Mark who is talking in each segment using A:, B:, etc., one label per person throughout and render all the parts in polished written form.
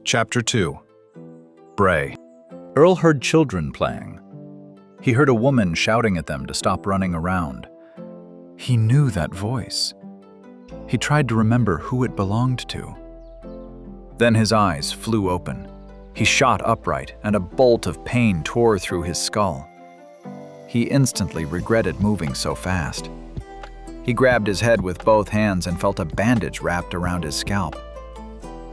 A: Chapter 2. Brae. Earl heard children playing. He heard a woman shouting at them to stop running around. He knew that voice. He tried to remember who it belonged to. Then his eyes flew open. He shot upright, and a bolt of pain tore through his skull. He instantly regretted moving so fast. He grabbed his head with both hands and felt a bandage wrapped around his scalp.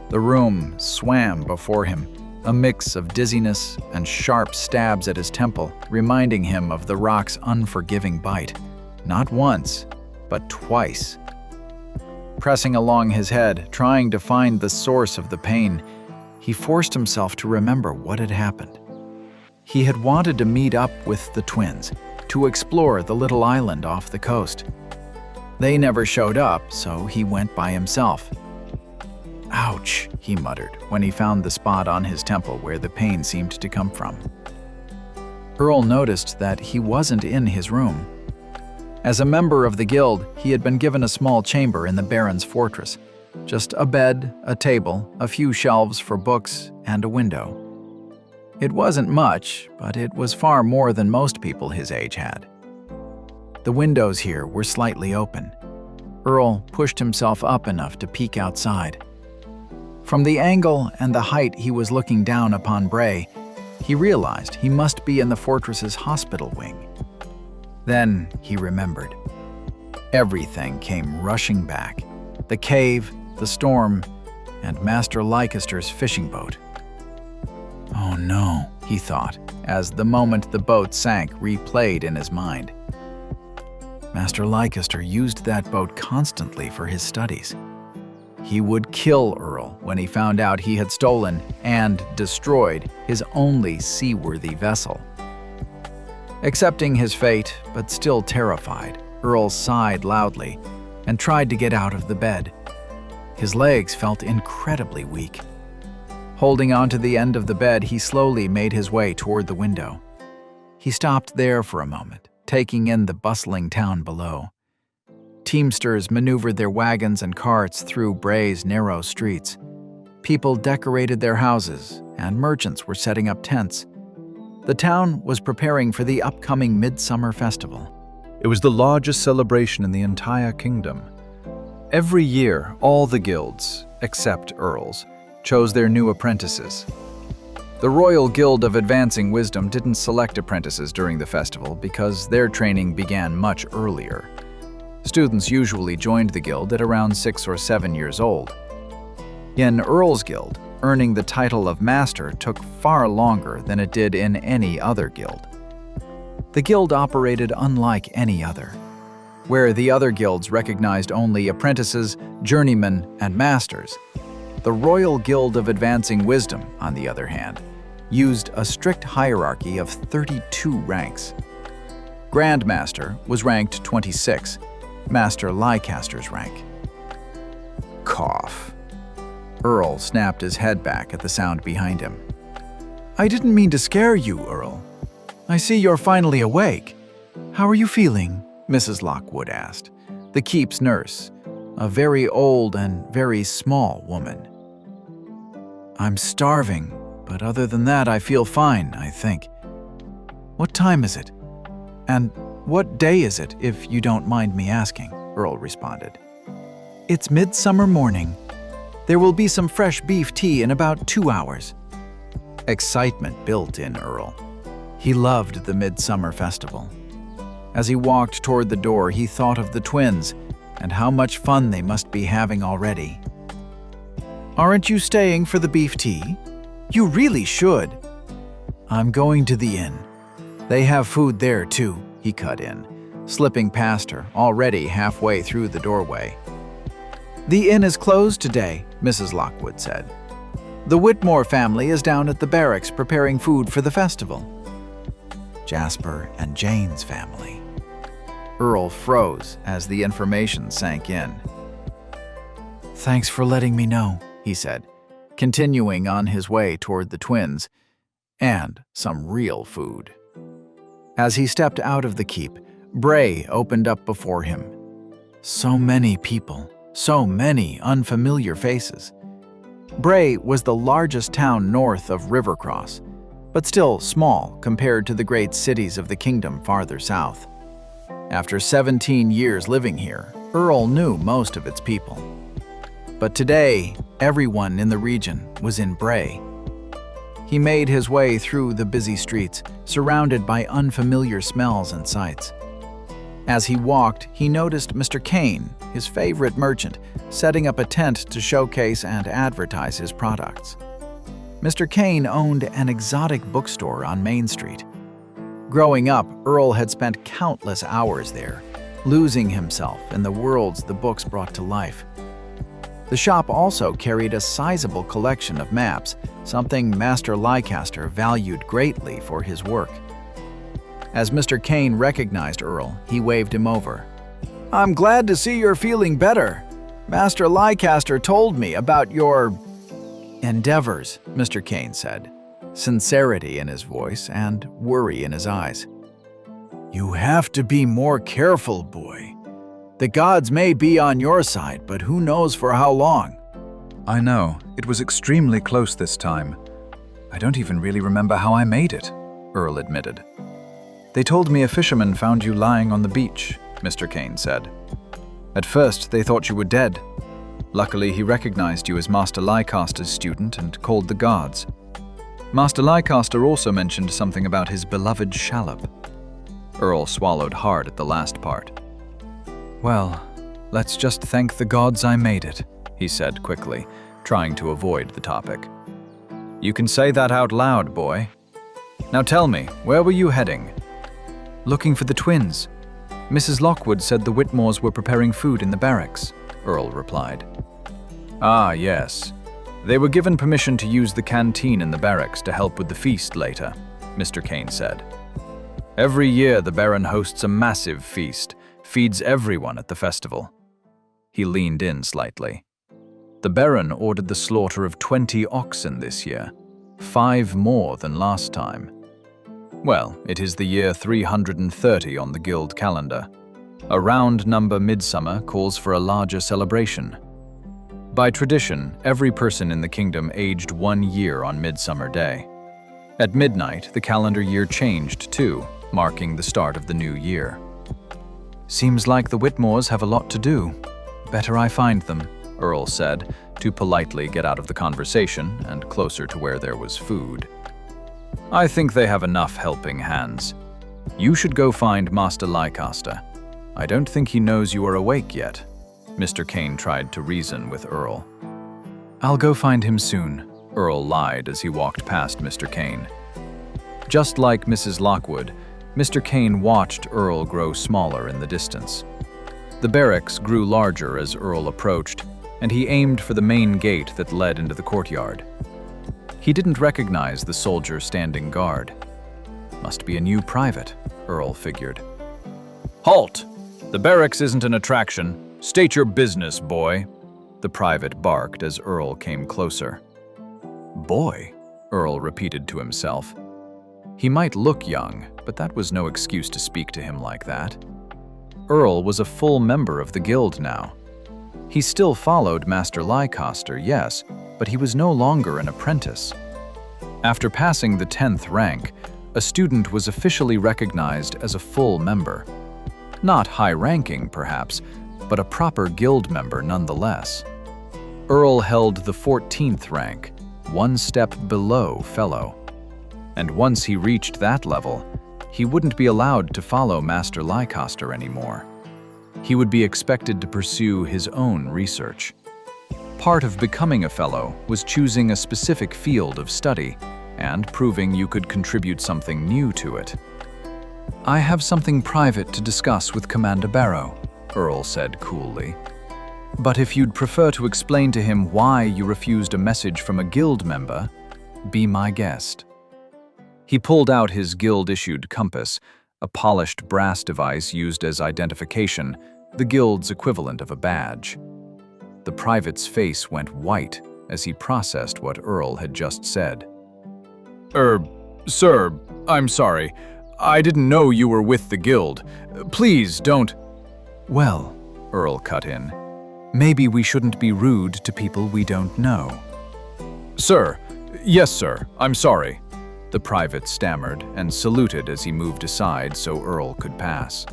A: The room swam before him, a mix of dizziness and sharp stabs at his temple, reminding him of the rock's unforgiving bite, not once, but twice. Pressing along his head, trying to find the source of the pain, he forced himself to remember what had happened. He had wanted to meet up with the twins, to explore the little island off the coast. They never showed up, so he went by himself. "Ouch," he muttered when he found the spot on his temple where the pain seemed to come from. Earl noticed that he wasn't in his room. As a member of the guild, he had been given a small chamber in the Baron's fortress. Just a bed, a table, a few shelves for books, and a window. It wasn't much, but it was far more than most people his age had. The windows here were slightly open. Earl pushed himself up enough to peek outside. From the angle and the height he was looking down upon Brae, he realized he must be in the fortress's hospital wing. Then he remembered. Everything came rushing back. The cave, the storm, and Master Leicester's fishing boat. "Oh no," he thought, as the moment the boat sank replayed in his mind. Master Leicester used that boat constantly for his studies. He would kill Earl when he found out he had stolen and destroyed his only seaworthy vessel. Accepting his fate, but still terrified, Earl sighed loudly and tried to get out of the bed. His legs felt incredibly weak. Holding onto the end of the bed, he slowly made his way toward the window. He stopped there for a moment, taking in the bustling town below. Teamsters maneuvered their wagons and carts through Brae's narrow streets. People decorated their houses, and merchants were setting up tents. The town was preparing for the upcoming Midsummer Festival.
B: It was the largest celebration in the entire kingdom. Every year, all the guilds, except Earl's, chose their new apprentices. The Royal Guild of Advancing Wisdom didn't select apprentices during the festival because their training began much earlier. Students usually joined the guild at around 6 or 7 years old. In Earl's guild, earning the title of master took far longer than it did in any other guild. The guild operated unlike any other. Where the other guilds recognized only apprentices, journeymen, and masters, the Royal Guild of Advancing Wisdom, on the other hand, used a strict hierarchy of 32 ranks. Grandmaster was ranked 26, Master Leicester's rank. Cough. Earl snapped his head back at the sound behind him. "I didn't mean to scare you, Earl. I see you're finally awake. How are you feeling?" Mrs. Lockwood asked, the keep's nurse, a very old and very small woman. "I'm starving, but other than that I feel fine, I think. What time is it? And what day is it, if you don't mind me asking?" Earl responded. "It's midsummer morning. There will be some fresh beef tea in about 2 hours." Excitement built in Earl. He loved the Midsummer Festival. As he walked toward the door, he thought of the twins and how much fun they must be having already. "Aren't you staying for the beef tea? You really should." "I'm going to the inn. They have food there too," he cut in, slipping past her, already halfway through the doorway. "The inn is closed today," Mrs. Lockwood said. "The Whitmore family is down at the barracks preparing food for the festival." Jasper and Jane's family. Earl froze as the information sank in. "Thanks for letting me know," he said, continuing on his way toward the twins, and some real food. As he stepped out of the keep, Brae opened up before him. So many people. So many unfamiliar faces. Brae was the largest town north of Rivercross, but still small compared to the great cities of the kingdom farther south. After 17 years living here, Earl knew most of its people. But today, everyone in the region was in Brae. He made his way through the busy streets, surrounded by unfamiliar smells and sights. As he walked, he noticed Mr. Kane, his favorite merchant, setting up a tent to showcase and advertise his products. Mr. Kane owned an exotic bookstore on Main Street. Growing up, Earl had spent countless hours there, losing himself in the worlds the books brought to life. The shop also carried a sizable collection of maps, something Master Leicester valued greatly for his work. As Mr. Kane recognized Earl, he waved him over. "I'm glad to see you're feeling better. Master Leicester told me about your endeavors," Mr. Kane said, sincerity in his voice and worry in his eyes. "You have to be more careful, boy. The gods may be on your side, but who knows for how long?"
A: I know, it was extremely close this time. I don't even really remember how I made it, Earl admitted. They told me a fisherman found you lying on the beach, Mr. Kane said. At first, they thought you were dead. Luckily, he recognized you as Master Leicester's student and called the guards. Master Leicester also mentioned something about his beloved shallop. Earl swallowed hard at the last part. "Well, let's just thank the gods I made it," he said quickly, trying to avoid the topic. "You can say that out loud, boy. Now tell me, where were you heading?" "Looking for the twins. Mrs. Lockwood said the Whitmores were preparing food in the barracks," Earl replied. "Ah, yes. They were given permission to use the canteen in the barracks to help with the feast later," Mr. Kane said. "Every year the Baron hosts a massive feast, feeds everyone at the festival." He leaned in slightly. "The Baron ordered the slaughter of 20 oxen this year, 5 more than last time. Well, it is the year 330 on the guild calendar. A round number midsummer calls for a larger celebration. By tradition, every person in the kingdom aged 1 year on Midsummer Day. At midnight, the calendar year changed too, marking the start of the new year." "Seems like the Whitmores have a lot to do. Better I find them," Earl said, to politely get out of the conversation and closer to where there was food. "I think they have enough helping hands. You should go find Master Leicester. I don't think he knows you are awake yet." Mr. Kane tried to reason with Earl. "I'll go find him soon," Earl lied as he walked past Mr. Kane. Just like Mrs. Lockwood, Mr. Kane watched Earl grow smaller in the distance. The barracks grew larger as Earl approached, and he aimed for the main gate that led into the courtyard. He didn't recognize the soldier standing guard. Must be a new private, Earl figured. "Halt! The barracks isn't an attraction. State your business, boy," the private barked as Earl came closer. "Boy," Earl repeated to himself. He might look young, but that was no excuse to speak to him like that. Earl was a full member of the guild now. He still followed Master Leicester, yes, but he was no longer an apprentice. After passing the 10th rank, a student was officially recognized as a full member. Not high-ranking, perhaps, but a proper guild member nonetheless. Earl held the 14th rank, 1 step below fellow. And once he reached that level, he wouldn't be allowed to follow Master Leicester anymore. He would be expected to pursue his own research. Part of becoming a fellow was choosing a specific field of study and proving you could contribute something new to it. "I have something private to discuss with Commander Barrow," Earl said coolly. "But if you'd prefer to explain to him why you refused a message from a guild member, be my guest." He pulled out his guild-issued compass, a polished brass device used as identification, the guild's equivalent of a badge. The private's face went white as he processed what Earl had just said. Sir, I'm sorry. I didn't know you were with the guild. Please don't—" "Well," Earl cut in, "maybe we shouldn't be rude to people we don't know." "Sir, yes, sir, I'm sorry," the private stammered and saluted as he moved aside so Earl could pass.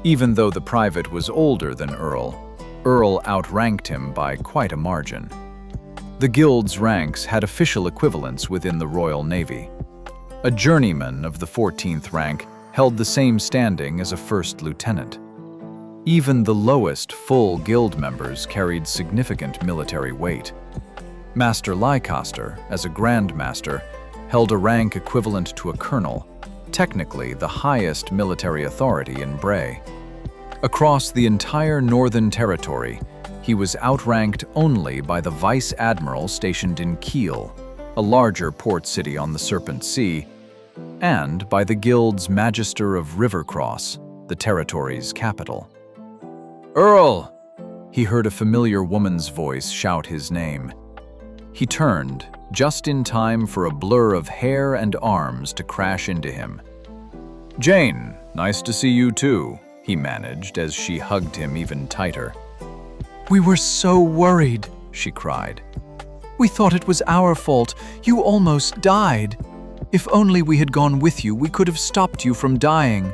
A: Even though the private was older than Earl outranked him by quite a margin. The guild's ranks had official equivalents within the Royal Navy. A journeyman of the 14th rank held the same standing as a first lieutenant. Even the lowest full guild members carried significant military weight. Master Leicester, as a Grand Master, held a rank equivalent to a colonel, technically the highest military authority in Brae. Across the entire Northern Territory, he was outranked only by the Vice Admiral stationed in Kiel, a larger port city on the Serpent Sea, and by the Guild's Magister of Rivercross, the territory's capital. "Earl!" He heard a familiar woman's voice shout his name. He turned, just in time for a blur of hair and arms to crash into him. "Jane, nice to see you too," he managed as she hugged him even tighter.
B: We were so worried, she cried. We thought it was our fault. You almost died. If only we had gone with you, we could have stopped you from dying.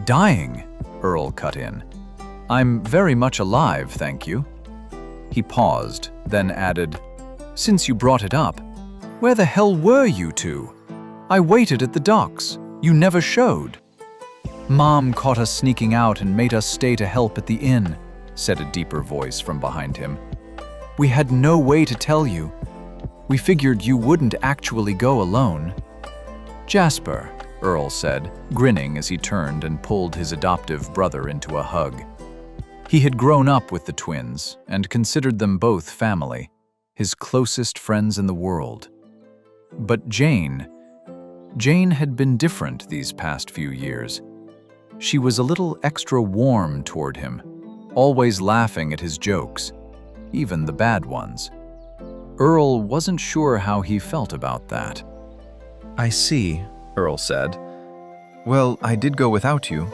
A: "Dying?" Earl cut in. "I'm very much alive, thank you." He paused, then added, "Since you brought it up, where the hell were you two? I waited at the docks. You never showed." "Mom caught us sneaking out and made us stay to help at the inn," said a deeper voice from behind him. "We had no way to tell you. We figured you wouldn't actually go alone." "Jasper," Earl said, grinning as he turned and pulled his adoptive brother into a hug. He had grown up with the twins and considered them both family, his closest friends in the world. But Jane had been different these past few years. She was a little extra warm toward him, always laughing at his jokes, even the bad ones. Earl wasn't sure how he felt about that.
B: I see, Earl said. Well, I did go without you,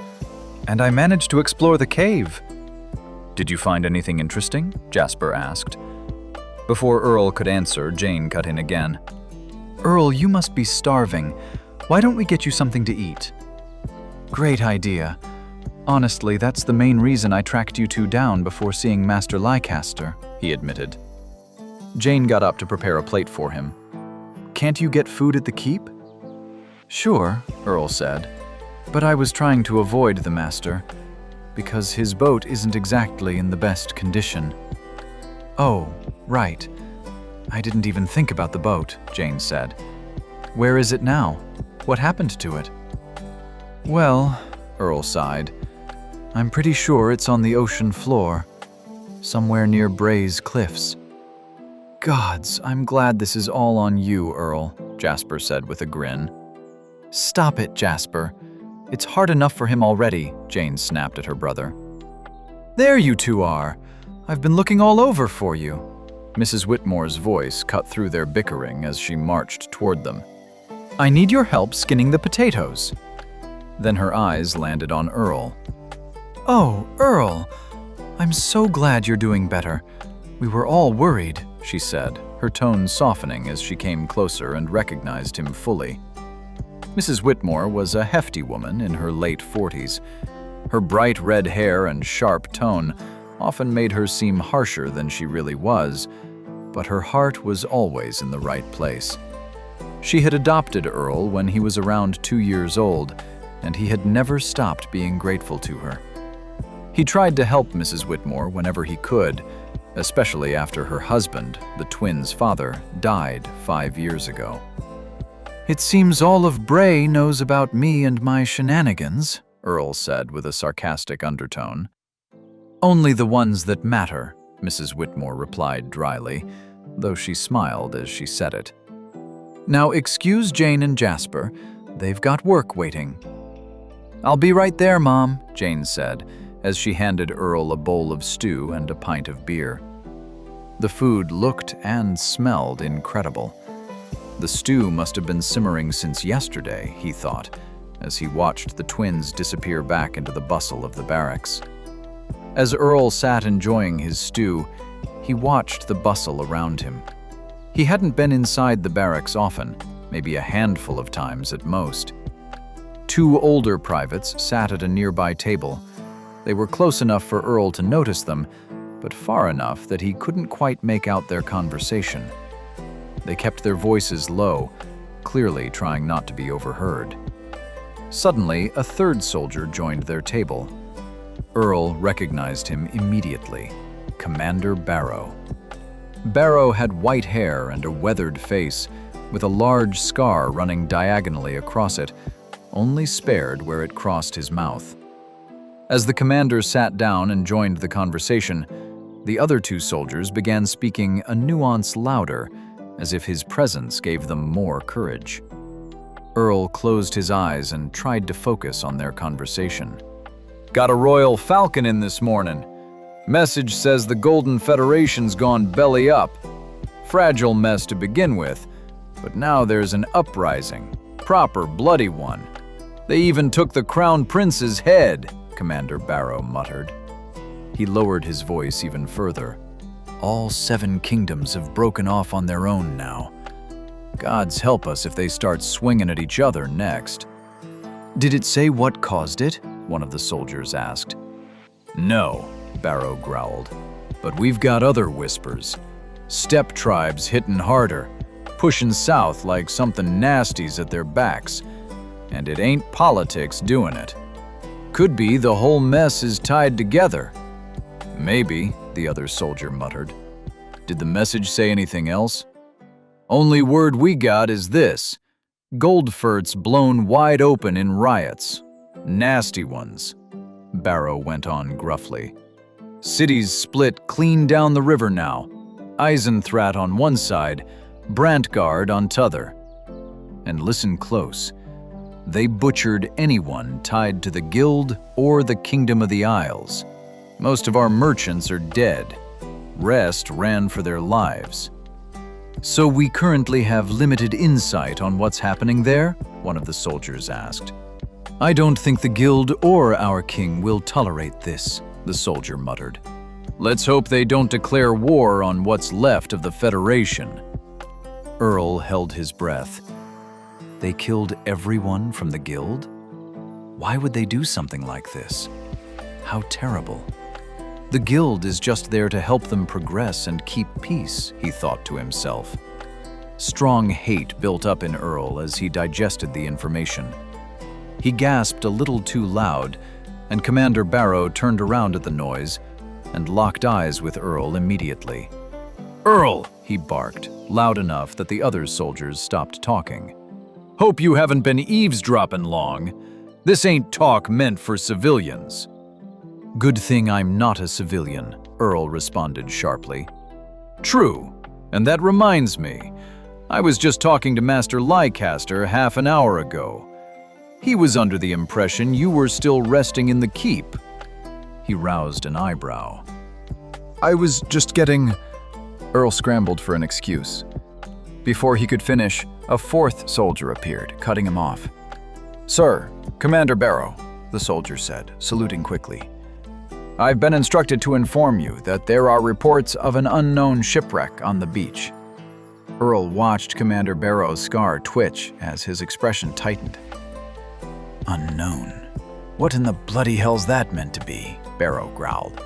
B: and I managed to explore the cave.
A: "Did you find anything interesting?" Jasper asked. Before Earl could answer, Jane cut in again.
B: Earl, you must be starving. Why don't we get you something to eat? Great idea. Honestly, that's the main reason I tracked you two down before seeing Master Leicester, he admitted. Jane got up to prepare a plate for him. Can't you get food at the keep? Sure, Earl said, but I was trying to avoid the master, because his boat isn't exactly in the best condition. Oh, right. I didn't even think about the boat, Jane said. Where is it now? What happened to it? Well, Earl sighed, I'm pretty sure it's on the ocean floor, somewhere near Brae's cliffs. Gods, I'm glad this is all on you, Earl, Jasper said with a grin. Stop it, Jasper. It's hard enough for him already, Jane snapped at her brother. There you two are. I've been looking all over for you. Mrs. Whitmore's voice cut through their bickering as she marched toward them. I need your help skinning the potatoes. Then her eyes landed on Earl. Oh, Earl, I'm so glad you're doing better. We were all worried, she said, her tone softening as she came closer and recognized him fully. Mrs. Whitmore was a hefty woman in her late 40s. Her bright red hair and sharp tone often made her seem harsher than she really was, but her heart was always in the right place. She had adopted Earl when he was around 2 years old, and he had never stopped being grateful to her. He tried to help Mrs. Whitmore whenever he could, especially after her husband, the twins' father, died 5 years ago. It seems all of Brae knows about me and my shenanigans, Earl said with a sarcastic undertone. Only the ones that matter, Mrs. Whitmore replied dryly, though she smiled as she said it. Now excuse Jane and Jasper, they've got work waiting. I'll be right there, Mom, Jane said, as she handed Earl a bowl of stew and a pint of beer. The food looked and smelled incredible. The stew must have been simmering since yesterday, he thought, as he watched the twins disappear back into the bustle of the barracks. As Earl sat enjoying his stew, he watched the bustle around him. He hadn't been inside the barracks often, maybe a handful of times at most. Two older privates sat at a nearby table. They were close enough for Earl to notice them, but far enough that he couldn't quite make out their conversation. They kept their voices low, clearly trying not to be overheard. Suddenly, a third soldier joined their table. Earl recognized him immediately, Commander Brae. Brae had white hair and a weathered face, with a large scar running diagonally across it, only spared where it crossed his mouth. As the commander sat down and joined the conversation, the other two soldiers began speaking a nuance louder, as if his presence gave them more courage. Earl closed his eyes and tried to focus on their conversation. "Got a Royal Falcon in this morning. Message says the Golden Federation's gone belly up. Fragile mess to begin with, but now there's an uprising, proper bloody one. They even took the Crown Prince's head," Commander Brae muttered. He lowered his voice even further. "All 7 kingdoms have broken off on their own now. Gods help us if they start swinging at each other next." "Did it say what caused it?" one of the soldiers asked. "No," Brae growled, "but we've got other whispers. Steppe tribes hitting harder, pushing south like something nasty's at their backs. And it ain't politics doing it. Could be the whole mess is tied together." "Maybe," the other soldier muttered. "Did the message say anything else?" "Only word we got is this: Goldfurt's blown wide open in riots. Nasty ones," Brae went on gruffly. "Cities split clean down the river now. Eisenthrat on one side, Brantgard on t'other. And listen close. They butchered anyone tied to the Guild or the Kingdom of the Isles. Most of our merchants are dead. Rest ran for their lives." "So we currently have limited insight on what's happening there?" one of the soldiers asked. "I don't think the Guild or our king will tolerate this," the soldier muttered. "Let's hope they don't declare war on what's left of the Federation." Earl held his breath. They killed everyone from the Guild? Why would they do something like this? How terrible. The Guild is just there to help them progress and keep peace, he thought to himself. Strong hate built up in Earl as he digested the information. He gasped a little too loud, and Commander Brae turned around at the noise and locked eyes with Earl immediately. "Earl!" he barked, loud enough that the other soldiers stopped talking. "Hope you haven't been eavesdropping long. This ain't talk meant for civilians." "Good thing I'm not a civilian," Earl responded sharply. "True, and that reminds me. I was just talking to Master Leicester half an hour ago. He was under the impression you were still resting in the keep." He roused an eyebrow. "I was just getting—" Earl scrambled for an excuse. Before he could finish, a fourth soldier appeared, cutting him off. "Sir, Commander Brae," the soldier said, saluting quickly. "I've been instructed to inform you that there are reports of an unknown shipwreck on the beach." Earl watched Commander Brae's scar twitch as his expression tightened. "Unknown? What in the bloody hell's that meant to be?" Brae growled.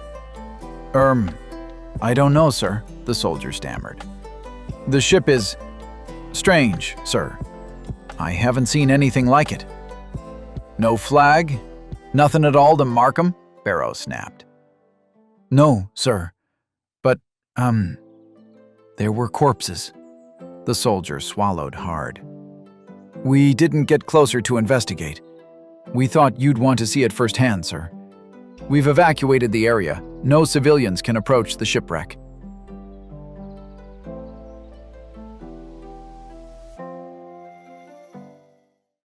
B: I don't know, sir," the soldier stammered. "The ship is strange, sir. I haven't seen anything like it." "No flag? Nothing at all to mark 'em?" Brae snapped. "No, sir. But, there were corpses." The soldier swallowed hard. "We didn't get closer to investigate. We thought you'd want to see it firsthand, sir. We've evacuated the area. No civilians can approach the shipwreck."